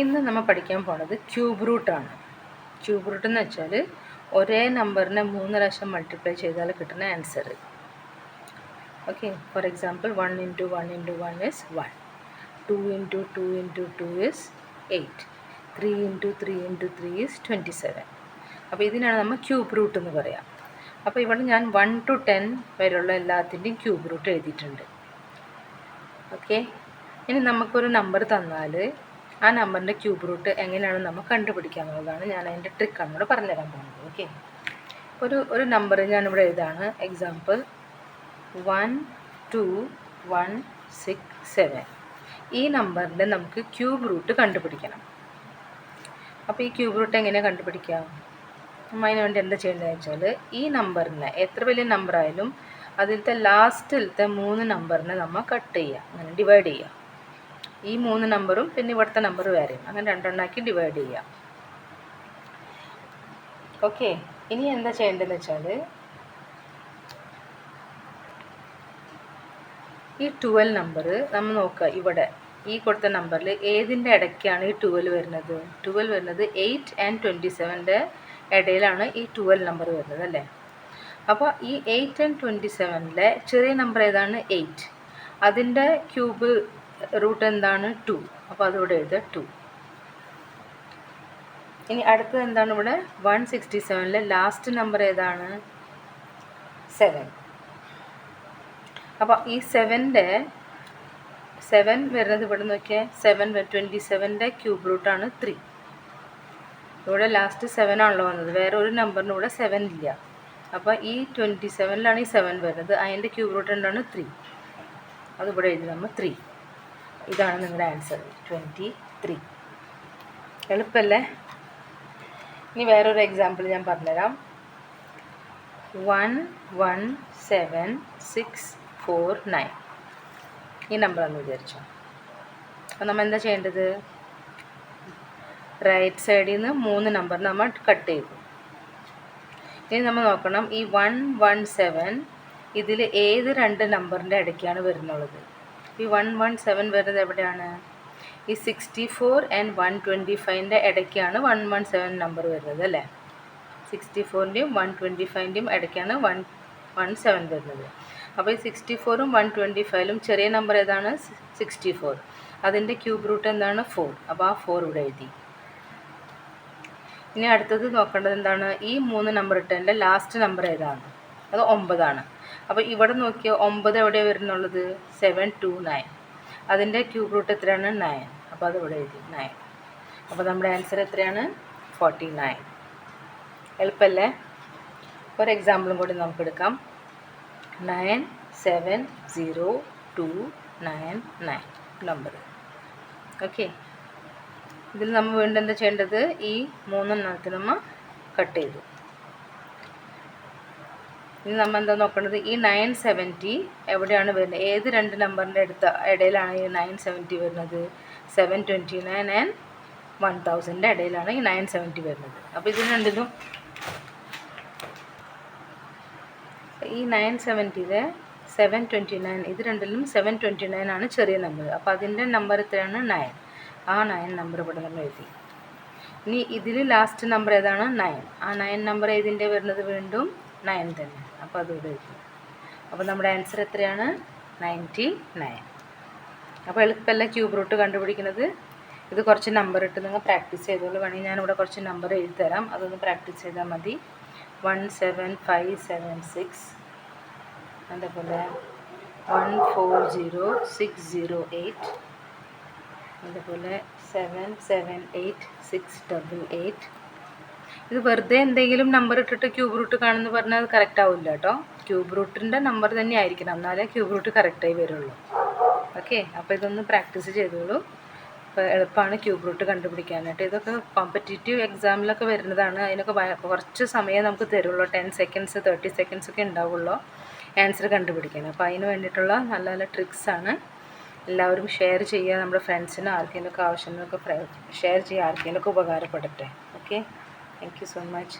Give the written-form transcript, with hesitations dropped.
ഇന്ന് നമ്മൾ പഠിക്കാൻ പോണത് ക്യൂബ് റൂട്ടാണ്. ക്യൂബ് റൂട്ട് എന്ന് വെച്ചാൽ ഒരേ നമ്പറിനെ 3 പ്രാവശ്യം മൾട്ടിപ്ലൈ ചെയ്താൽ കിട്ടുന്ന answer. Okay, for example 1 × 1 × 1 is 1, 2 × 2 × 2 is 8, 3 × 3 × 3 is 27. അപ്പോൾ ഇതിനാണ് നമ്മൾ ക്യൂബ് റൂട്ട് എന്ന് പറയാം. അപ്പോൾ ഇവിടെ ഞാൻ 1 to 10 വരെയുള്ള എല്ലാത്തിൻ്റെയും ക്യൂബ് റൂട്ട് എഴുതിയിട്ടുണ്ട്. ഓക്കെ, ഇനി നമുക്കൊരു നമ്പർ തന്നാൽ ആ നമ്പറിൻ്റെ ക്യൂബ് റൂട്ട് എങ്ങനെയാണ് നമ്മൾ കണ്ടുപിടിക്കുക എന്നുള്ളതാണ് ഞാൻ അതിൻ്റെ ട്രിക്കാണ് ഇവിടെ പറഞ്ഞുതരാൻ പോകുന്നത്. ഓക്കെ, ഒരു നമ്പർ ഞാനിവിടെ എഴുതാണ്. എക്സാമ്പിൾ 1 2 1 6 7. ഈ നമ്പറിൻ്റെ നമുക്ക് ക്യൂബ് റൂട്ട് കണ്ടുപിടിക്കണം. അപ്പോൾ ഈ ക്യൂബ് റൂട്ട് എങ്ങനെയാണ് കണ്ടുപിടിക്കുക? അതിന് വേണ്ടി എന്താ ചെയ്യേണ്ടതെന്ന് വെച്ചാൽ ഈ നമ്പറിനെ എത്ര വലിയ നമ്പറായാലും അതിലത്തെ ലാസ്റ്റിലത്തെ 3 നമ്പറിനെ നമ്മൾ കട്ട് ചെയ്യുക, അങ്ങനെ ഡിവൈഡ് ചെയ്യുക. ഈ 3 നമ്പറും പിന്നെ ഇവിടുത്തെ നമ്പർ വേറെയും, അങ്ങനെ രണ്ടെണ്ണാക്കി ഡിവൈഡ് ചെയ്യുക. ഓക്കെ, ഇനി എന്താ ചെയ്യേണ്ടതെന്ന് വെച്ചാൽ ഈ 12 നമ്പർ നമ്മൾ നോക്കുക. ഇവിടെ ഈ കൊടുത്ത നമ്പറിൽ ഏതിൻ്റെ ഇടയ്ക്കാണ് ഈ 12 വരുന്നത്? 12 വരുന്നത് 8 and 27ൻ്റെ ഇടയിലാണ് ഈ 12 നമ്പർ വരുന്നത് അല്ലേ? അപ്പോൾ ഈ 8 and 27ലെ ചെറിയ നമ്പർ ഏതാണ്? 8. അതിൻ്റെ ക്യൂബ് റൂട്ട് എന്താണ്? 2. അപ്പോൾ അതിവിടെ എഴുതുക 2. ഇനി അടുത്തത് എന്താണ്? ഇവിടെ 167ലെ ലാസ്റ്റ് നമ്പർ ഏതാണ്? 7. അപ്പോൾ ഈ 7 വരുന്നത് ഇവിടെ നോക്കിയാൽ 27ൻ്റെ ക്യൂബ് റൂട്ടാണ് 3. ഇവിടെ ലാസ്റ്റ് 7 ആണല്ലോ വന്നത്, വേറെ ഒരു നമ്പറിന് ഇവിടെ 7 ഇല്ല. അപ്പോൾ ഈ 27ലാണ് ഈ 7 വരുന്നത്, അതിൻ്റെ ക്യൂബ് റൂട്ട് എന്താണ്? 3. അതിവിടെ എഴുതി നമ്മൾ 3. ഇതാണ് നിങ്ങളുടെ ആൻസർ 23. എളുപ്പമല്ലേ? ഇനി വേറൊരു എക്സാമ്പിൾ ഞാൻ പറഞ്ഞുതരാം. 1 1 7 6 4 9 ഈ നമ്പറാണെന്ന് വിചാരിച്ചോ. അപ്പോൾ നമ്മൾ എന്താ ചെയ്യേണ്ടത്? റൈറ്റ് സൈഡിൽ നിന്ന് 3 നമ്പർ നമ്മൾ കട്ട് ചെയ്തു. ഇനി നമ്മൾ നോക്കണം ഈ 1 1 7 ഇതിൽ ഏത് 2 നമ്പറിൻ്റെ ഇടയ്ക്കാണ് വരുന്നുള്ളത്? ഈ 1 1 7 വരുന്നത് എവിടെയാണ്? ഈ 64 and 125ൻ്റെ ഇടയ്ക്കാണ് 1 1 7 നമ്പർ വരുന്നത് അല്ലേ? 64ൻ്റെയും 125ൻ്റെയും ഇടയ്ക്കാണ് 1 1 7 വരുന്നത്. അപ്പോൾ ഈ 64ഉം 125ലും ചെറിയ നമ്പർ ഏതാണ്? 64. അതിൻ്റെ ക്യൂബ് റൂട്ട് എന്താണ്? 4. അപ്പോൾ ആ 4 ഇവിടെ എഴുതി. ഇനി അടുത്തത് നോക്കേണ്ടത് എന്താണ്? ഈ 3 നമ്പർ ഇട്ടതിൻ്റെ ലാസ്റ്റ് നമ്പർ ഏതാണ്? അത് 9 ആണ്. അപ്പോൾ ഇവിടെ നോക്കിയാൽ 9 എവിടെയാണ് വരുന്നുള്ളത്? 7 2 9. അതിൻ്റെ ക്യൂബ് റൂട്ട് എത്രയാണ്? 9. അപ്പോൾ അത് ഇവിടെ എഴുതി 9. അപ്പോൾ നമ്മുടെ ആൻസർ എത്രയാണ്? 49. എളുപ്പമല്ലേ? ഒരു എക്സാമ്പിളും കൂടി നമുക്ക് എടുക്കാം. 9 7 0 2 9 9 നമ്പർ. ഓക്കെ, ഇതിൽ നമ്മൾ വീണ്ടും എന്താ ചെയ്യേണ്ടത്? ഈ 3 എണ്ണത്തിന് നമ്മൾ കട്ട് ചെയ്തു. ഇനി നമ്മൾ എന്താ നോക്കേണ്ടത്? ഈ 970 എവിടെയാണ് വരുന്നത്? ഏത് 2 നമ്പറിൻ്റെ ഇടയിലാണ് ഈ 970 വരുന്നത്? 729 and 1000ൻ്റെ ഇടയിലാണ് ഈ 970 വരുന്നത്. അപ്പോൾ ഇത് രണ്ടിലും ഈ 970ലെ 729 ഇത് രണ്ടിലും 729 ആണ് ചെറിയ നമ്പർ. അപ്പോൾ അതിൻ്റെ നമ്പർ എത്രയാണ്? 9. ആ 9 നമ്പർ ഇവിടെ നമ്മൾ എഴുതി. ഇനി ഇതിൽ ലാസ്റ്റ് നമ്പർ ഏതാണ്? 9. ആ 9 നമ്പർ ഏതിൻ്റെ വരുന്നത്? വീണ്ടും 9 തന്നെ. അപ്പോൾ അതിവിടെ എഴുതി. അപ്പോൾ നമ്മുടെ ആൻസർ എത്രയാണ്? 99. അപ്പോൾ എളുപ്പമല്ല ക്യൂബ് റൂട്ട് കണ്ടുപിടിക്കുന്നത്. ഇത് കുറച്ച് നമ്പർ ഇട്ട് നിങ്ങൾ പ്രാക്ടീസ് ചെയ്തോളൂ. വേണമെങ്കിൽ ഞാനിവിടെ കുറച്ച് നമ്പർ എഴുതി തരാം, അതൊന്ന് പ്രാക്ടീസ് ചെയ്താൽ മതി. 17576, അതേപോലെ 140608, അതേപോലെ 778688. ഇത് വെറുതെ എന്തെങ്കിലും നമ്പർ ഇട്ടിട്ട് ക്യൂബ് റൂട്ട് കാണുമെന്ന് പറഞ്ഞാൽ അത് കറക്റ്റ് ആവില്ല കേട്ടോ. ക്യൂബ് റൂട്ടിൻ്റെ നമ്പർ തന്നെ ആയിരിക്കണം, എന്നാലേ ക്യൂബ് റൂട്ട് കറക്റ്റായി വരുള്ളൂ. ഓക്കെ, അപ്പോൾ ഇതൊന്ന് പ്രാക്ടീസ് ചെയ്തോളൂ. അപ്പോൾ എളുപ്പമാണ് ക്യൂബ് റൂട്ട് കണ്ടുപിടിക്കാനായിട്ട്. ഇതൊക്കെ കോമ്പറ്റേറ്റീവ് എക്സാമിലൊക്കെ വരുന്നതാണ്. അതിനൊക്കെ കുറച്ച് സമയം നമുക്ക് തരുള്ളൂ. 10 സെക്കൻഡ്സ് 30 സെക്കൻഡ്സ് ഒക്കെ ഉണ്ടാവുള്ളൂ ആൻസർ കണ്ടുപിടിക്കാൻ. അപ്പോൾ അതിന് വേണ്ടിയിട്ടുള്ള നല്ല നല്ല ട്രിക്സാണ്. എല്ലാവരും ഷെയർ ചെയ്യുക, നമ്മുടെ ഫ്രണ്ട്സിനും ആർക്കെങ്കിലുമൊക്കെ ആവശ്യങ്ങളൊക്കെ ഷെയർ ചെയ്യുക, ആർക്കെങ്കിലുമൊക്കെ ഉപകാരപ്പെടട്ടെ. Okay, thank you so much.